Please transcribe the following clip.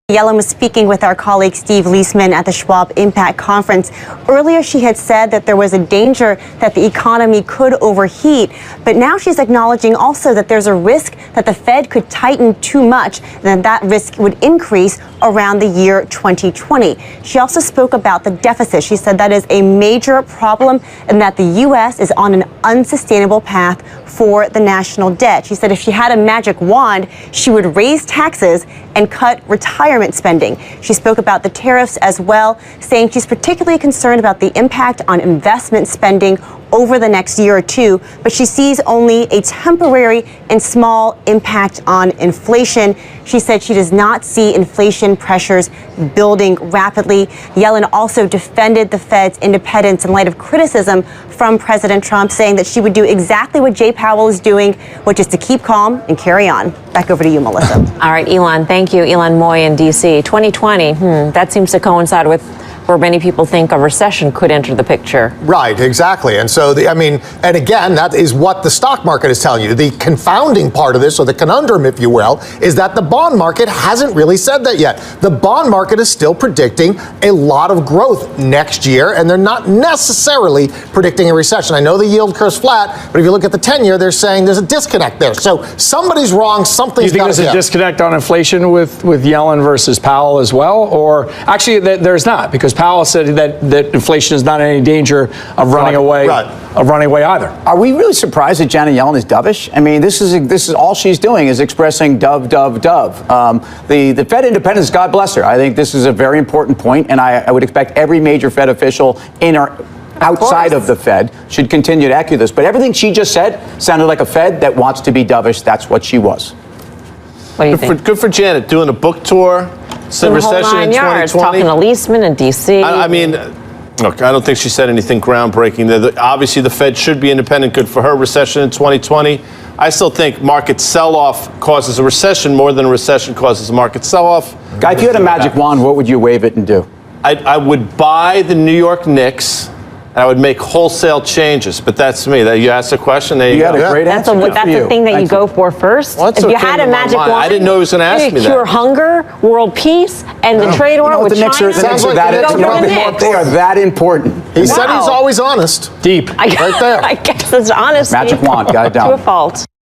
Yellen was speaking with our colleague Steve Leisman at the Schwab Impact Conference. Earlier, she had said that there was a danger that the economy could overheat, but now she's acknowledging also that there's a risk that the Fed could tighten too much and that risk would increase around the year 2020. She also spoke about the deficit. She said that is a major problem and that the U.S. is on an unsustainable path for the national debt. She said if she had a magic wand, she would raise taxes and cut retirement spending. She spoke about the tariffs as well, saying she's particularly concerned about the impact on investment spending over the next year or two, but she sees only a temporary and small impact on inflation. She said she does not see inflation pressures building rapidly. Yellen also defended the Fed's independence in light of criticism from President Trump, saying that she would do exactly what Jay Powell is doing, which is to keep calm and carry on. Back over to you, Melissa. All right, Elon, thank you. Elon Moy in D.C. 2020, that seems to coincide with where many people think a recession could enter the picture. Right, exactly. And so, and again, that is what the stock market is telling you. The confounding part of this, or the conundrum, if you will, is that the bond market hasn't really said that yet. The bond market is still predicting a lot of growth next year, and they're not necessarily predicting a recession. I know the yield curve's flat, but if you look at the 10-year, they're saying there's a disconnect there. So somebody's wrong, something's got to give. Do you think there's a disconnect on inflation with Yellen versus Powell as well? Or actually, there's not, because Powell said that inflation is not in any danger of running away. Of running away either. Are we really surprised that Janet Yellen is dovish? I mean, this is all she's doing is expressing dove. The Fed independence, God bless her. I think this is a very important point, and I would expect every major Fed official outside of the Fed should continue to echo this. But everything she just said sounded like a Fed that wants to be dovish. That's what she was. What do you think? Good for Janet, doing a book tour. Some recession in 2020. Talking to Leisman in D.C. I mean, look, I don't think she said anything groundbreaking. Obviously, the Fed should be independent. Good for her. Recession in 2020. I still think market sell-off causes a recession more than a recession causes a market sell-off. Guy, if you had a magic wand, what would you wave it and do? I would buy the New York Knicks. I would make wholesale changes, but that's me. You asked a question. There you go. Had a great answer. That's the thing that you go for first. Well, if you had a magic wand, I didn't know he was going to ask me that. Cure hunger, world peace, and the trade war with China. They are that important. He said he's always honest. Deep. Right there. I guess it's honesty. Magic wand, got it down. To a fault.